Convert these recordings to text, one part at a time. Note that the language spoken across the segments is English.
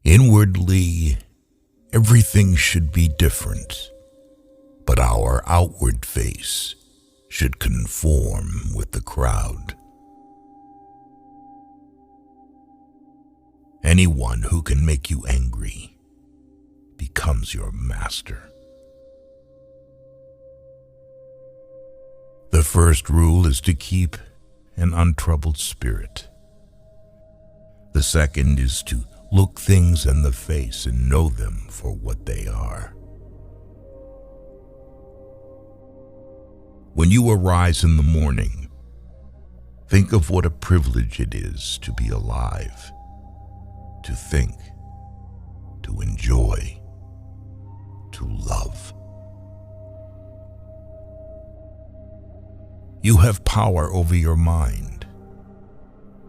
Inwardly, everything should be different, but our outward face should conform with the crowd. Anyone who can make you angry becomes your master. The first rule is to keep an untroubled spirit. The second is to look things in the face and know them for what they are. When you arise in the morning, think of what a privilege it is to be alive, to think, to enjoy, to love. You have power over your mind,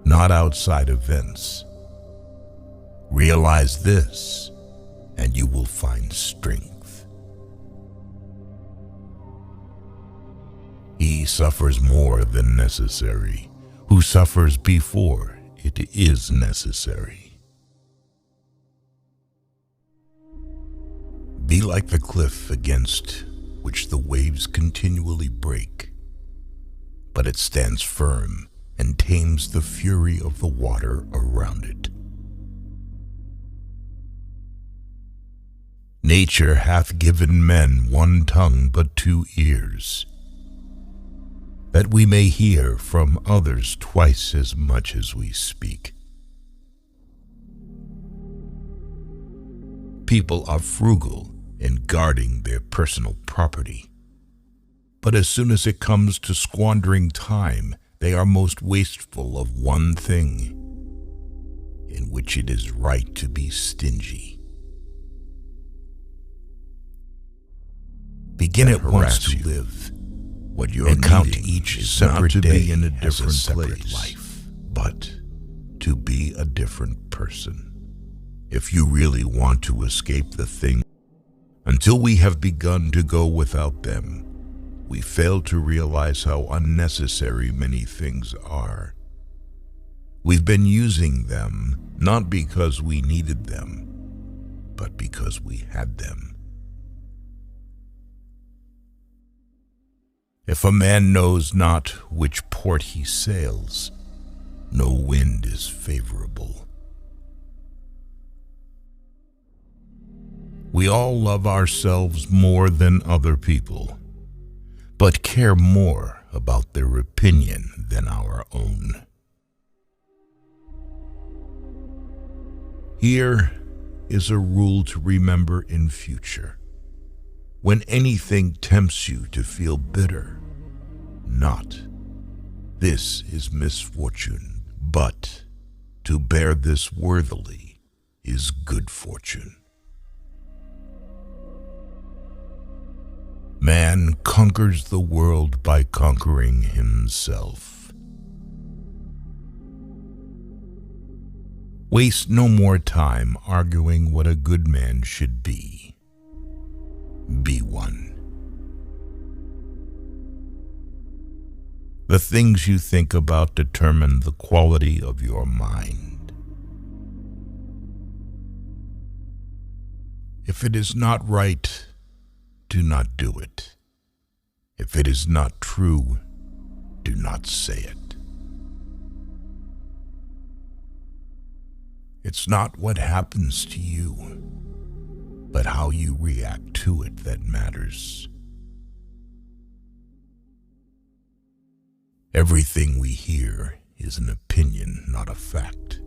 not outside events. Realize this, and you will find strength. He suffers more than necessary, who suffers before it is necessary. Be like the cliff against which the waves continually break, but it stands firm and tames the fury of the water around it. Nature hath given men one tongue but 2 ears, that we may hear from others twice as much as we speak. People are frugal in guarding their personal property, but as soon as it comes to squandering time, they are most wasteful of one thing, in which it is right to be stingy. Begin at once to live. What you're and count each separate day in a different place, life, but to be a different person. If you really want to escape the thing, until we have begun to go without them, we fail to realize how unnecessary many things are. We've been using them not because we needed them, but because we had them. If a man knows not which port he sails, no wind is favorable. We all love ourselves more than other people, but care more about their opinion than our own. Here is a rule to remember in future. When anything tempts you to feel bitter, not, this is misfortune, but to bear this worthily is good fortune. Man conquers the world by conquering himself. Waste no more time arguing what a good man should be. Be one. The things you think about determine the quality of your mind. If it is not right, do not do it. If it is not true, do not say it. It's not what happens to you, but how you react to it that matters. Everything we hear is an opinion, not a fact.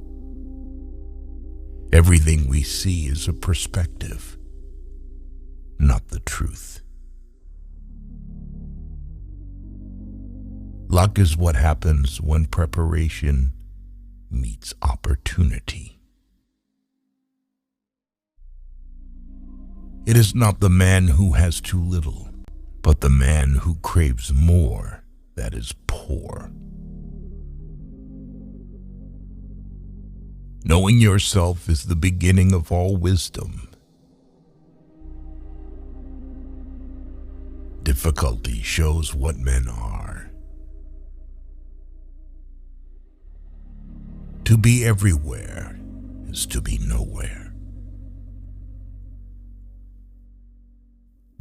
Everything we see is a perspective, not the truth. Luck is what happens when preparation meets opportunity. It is not the man who has too little, but the man who craves more that is poor. Knowing yourself is the beginning of all wisdom. Difficulty shows what men are. To be everywhere is to be nowhere.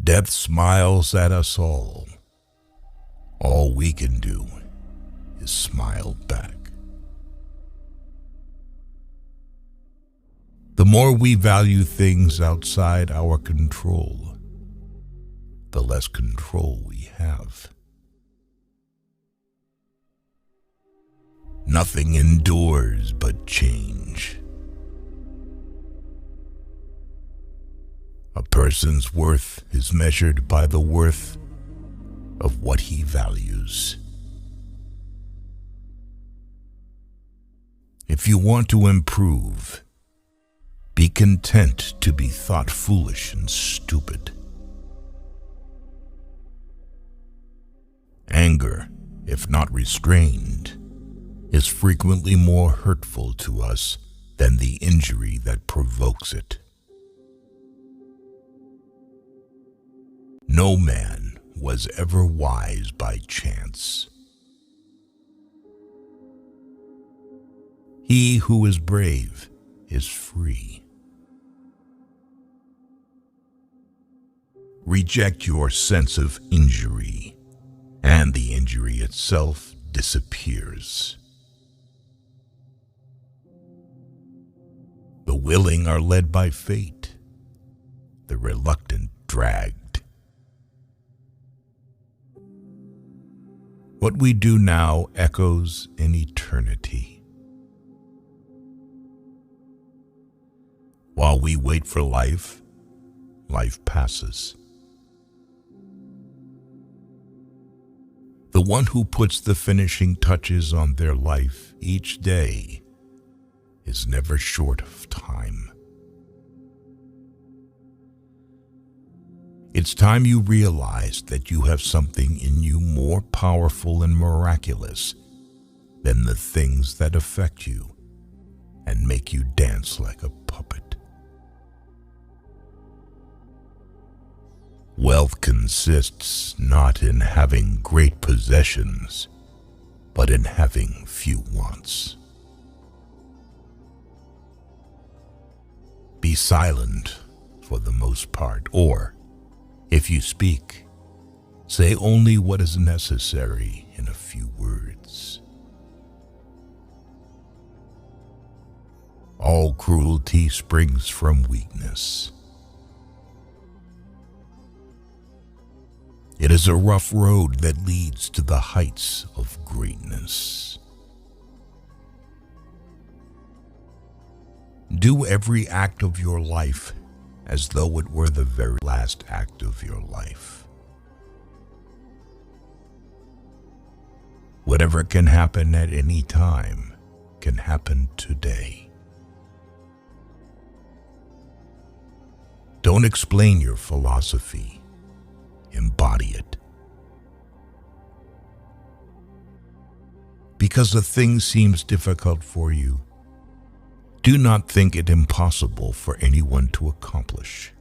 Death smiles at us all. All we can do is smile back. The more we value things outside our control, the less control we have. Nothing endures but change. A person's worth is measured by the worth of what he values. If you want to improve, be content to be thought foolish and stupid. Anger, if not restrained, is frequently more hurtful to us than the injury that provokes it. No man was ever wise by chance. He who is brave is free. Reject your sense of injury, and the injury itself disappears. The willing are led by fate, the reluctant dragged. What we do now echoes in eternity. While we wait for life, life passes. The one who puts the finishing touches on their life each day is never short of time. It's time you realize that you have something in you more powerful and miraculous than the things that affect you and make you dance like a puppet. Wealth consists not in having great possessions, but in having few wants. Be silent for the most part, or, if you speak, say only what is necessary in a few words. All cruelty springs from weakness. It is a rough road that leads to the heights of greatness. Do every act of your life as though it were the very last act of your life. Whatever can happen at any time can happen today. Don't explain your philosophy. Embody it. Because a thing seems difficult for you, do not think it impossible for anyone to accomplish.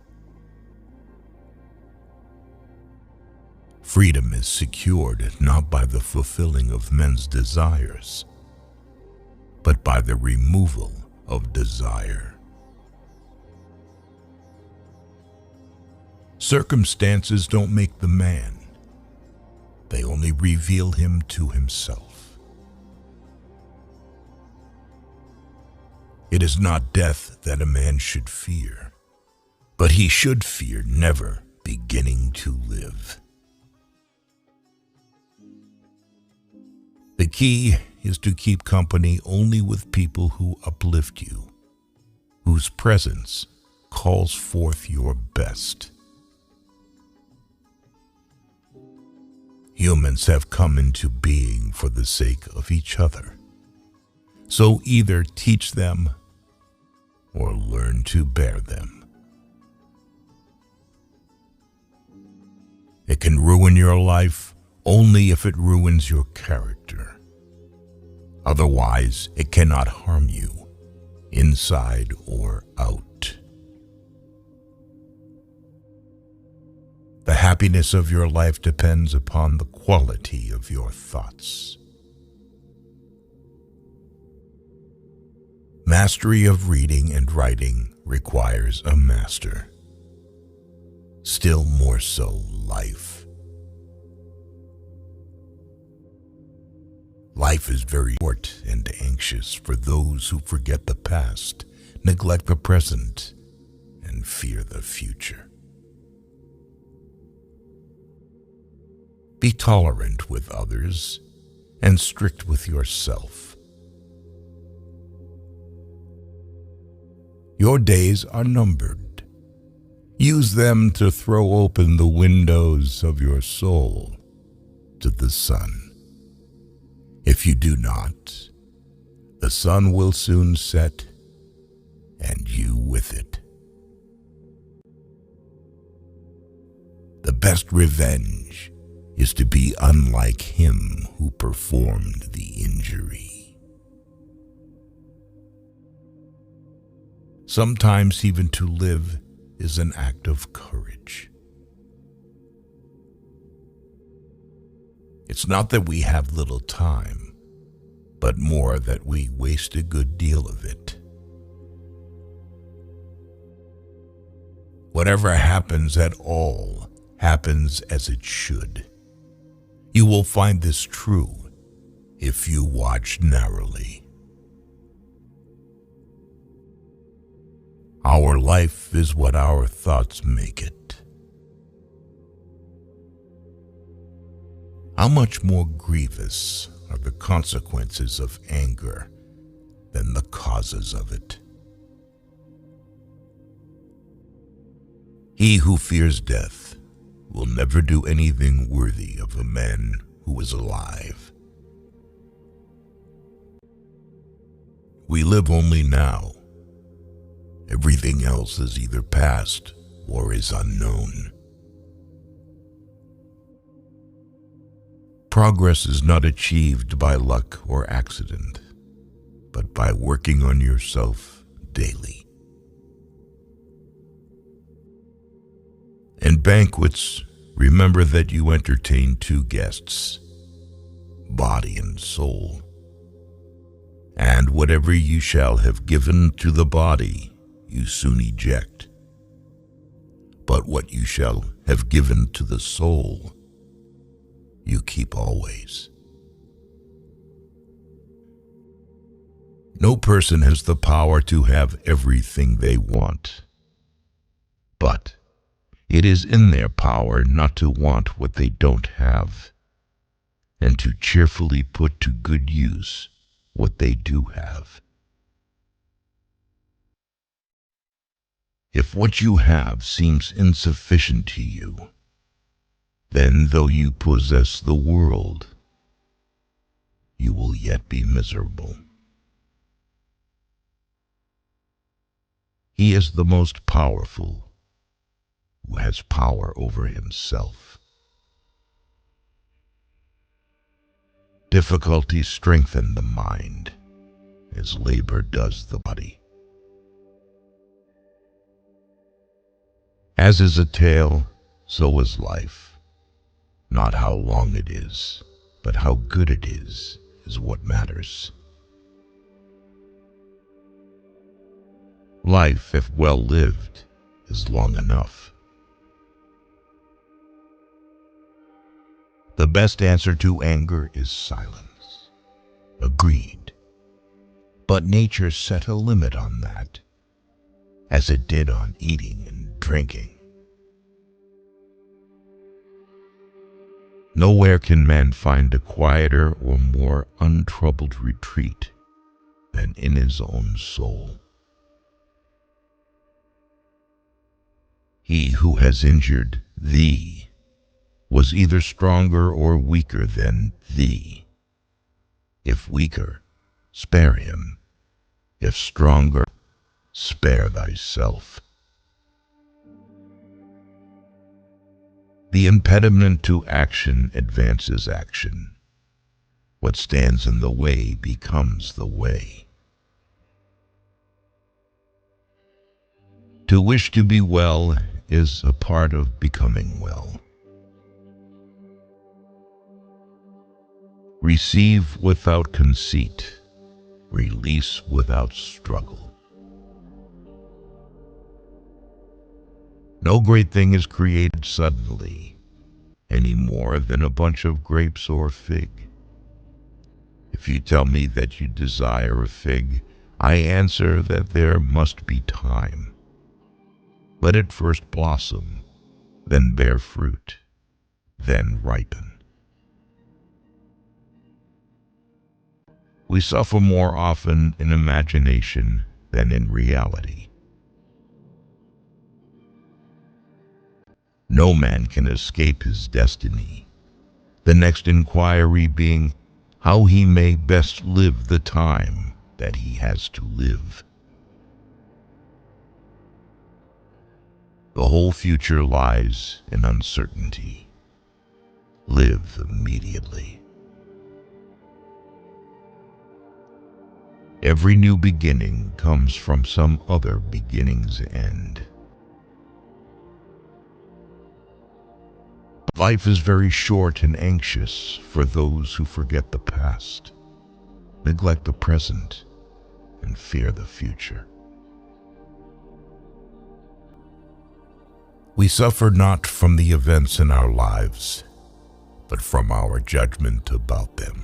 Freedom is secured not by the fulfilling of men's desires, but by the removal of desire. Circumstances don't make the man. They only reveal him to himself. It is not death that a man should fear, but he should fear never beginning to live. The key is to keep company only with people who uplift you, whose presence calls forth your best. Humans have come into being for the sake of each other. So either teach them or learn to bear them. It can ruin your life only if it ruins your character. Otherwise, it cannot harm you, inside or out. The happiness of your life depends upon the quality of your thoughts. Mastery of reading and writing requires a master. still more so life. Life is very short and anxious for those who forget the past, neglect the present, and fear the future. Be tolerant with others and strict with yourself. Your days are numbered. Use them to throw open the windows of your soul to the sun. If you do not, the sun will soon set, and you with it. The best revenge is to be unlike him who performed the injury. Sometimes even to live is an act of courage. It's not that we have little time, but more that we waste a good deal of it. Whatever happens at all happens as it should. You will find this true if you watch narrowly. Our life is what our thoughts make it. How much more grievous are the consequences of anger than the causes of it? He who fears death will never do anything worthy of a man who is alive. We live only now. Everything else is either past or is unknown. Progress is not achieved by luck or accident, but by working on yourself daily. In banquets, remember that you entertain two guests, body and soul. And whatever you shall have given to the body, you soon eject. But what you shall have given to the soul, you keep always. No person has the power to have everything they want, but it is in their power not to want what they don't have, and to cheerfully put to good use what they do have. If what you have seems insufficient to you, then though you possess the world, you will yet be miserable. He is the most powerful who has power over himself. Difficulties strengthen the mind as labor does the body. As is a tale, so is life. Not how long it is, but how good it is what matters. Life, if well lived, is long enough. The best answer to anger is silence. Agreed. But nature set a limit on that, as it did on eating and drinking. Nowhere can man find a quieter or more untroubled retreat than in his own soul. He who has injured thee was either stronger or weaker than thee. If weaker, spare him. If stronger, spare thyself. The impediment to action advances action. What stands in the way becomes the way. To wish to be well is a part of becoming well. Receive without conceit, release without struggle. No great thing is created suddenly, any more than a bunch of grapes or fig. If you tell me that you desire a fig, I answer that there must be time. Let it first blossom, then bear fruit, then ripen. We suffer more often in imagination than in reality. No man can escape his destiny, the next inquiry being how he may best live the time that he has to live. The whole future lies in uncertainty. Live immediately. Every new beginning comes from some other beginning's end. Life is very short and anxious for those who forget the past, neglect the present, and fear the future. We suffer not from the events in our lives, but from our judgment about them.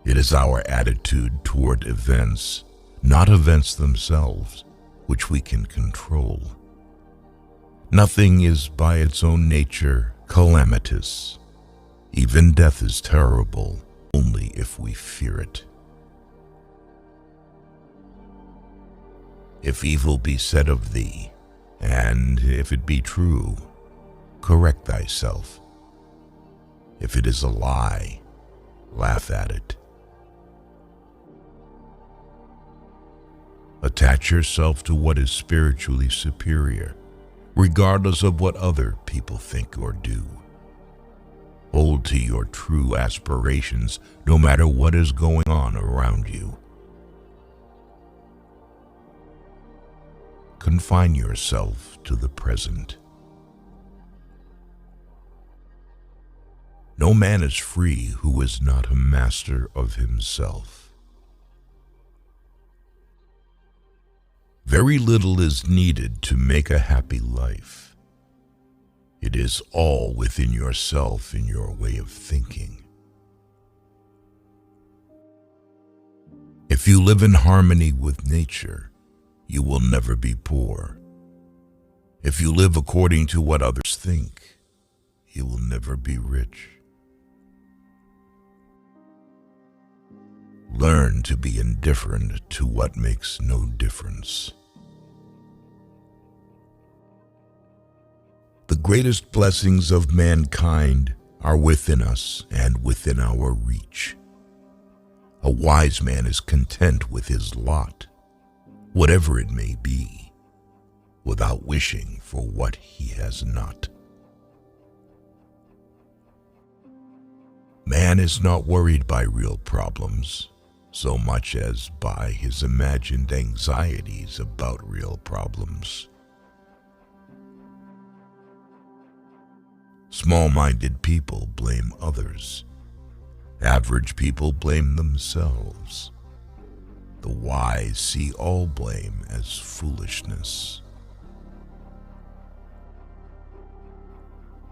It is our attitude toward events, not events themselves, which we can control. Nothing is by its own nature calamitous. Even death is terrible only if we fear it. If evil be said of thee, and if it be true, correct thyself. If it is a lie, laugh at it. Attach yourself to what is spiritually superior, regardless of what other people think or do. Hold to your true aspirations, no matter what is going on around you. Confine yourself to the present. No man is free who is not a master of himself. Very little is needed to make a happy life. It is all within yourself in your way of thinking. If you live in harmony with nature, you will never be poor. If you live according to what others think, you will never be rich. Learn to be indifferent to what makes no difference. The greatest blessings of mankind are within us and within our reach. A wise man is content with his lot, whatever it may be, without wishing for what he has not. Man is not worried by real problems so much as by his imagined anxieties about real problems. Small-minded people blame others. Average people blame themselves. The wise see all blame as foolishness.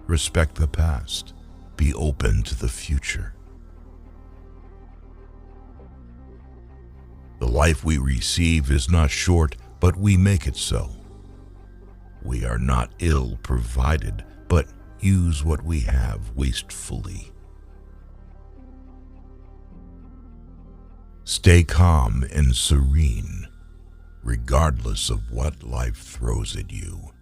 Respect the past. Be open to the future. The life we receive is not short, but we make it so. We are not ill provided, but use what we have wastefully. Stay calm and serene, regardless of what life throws at you.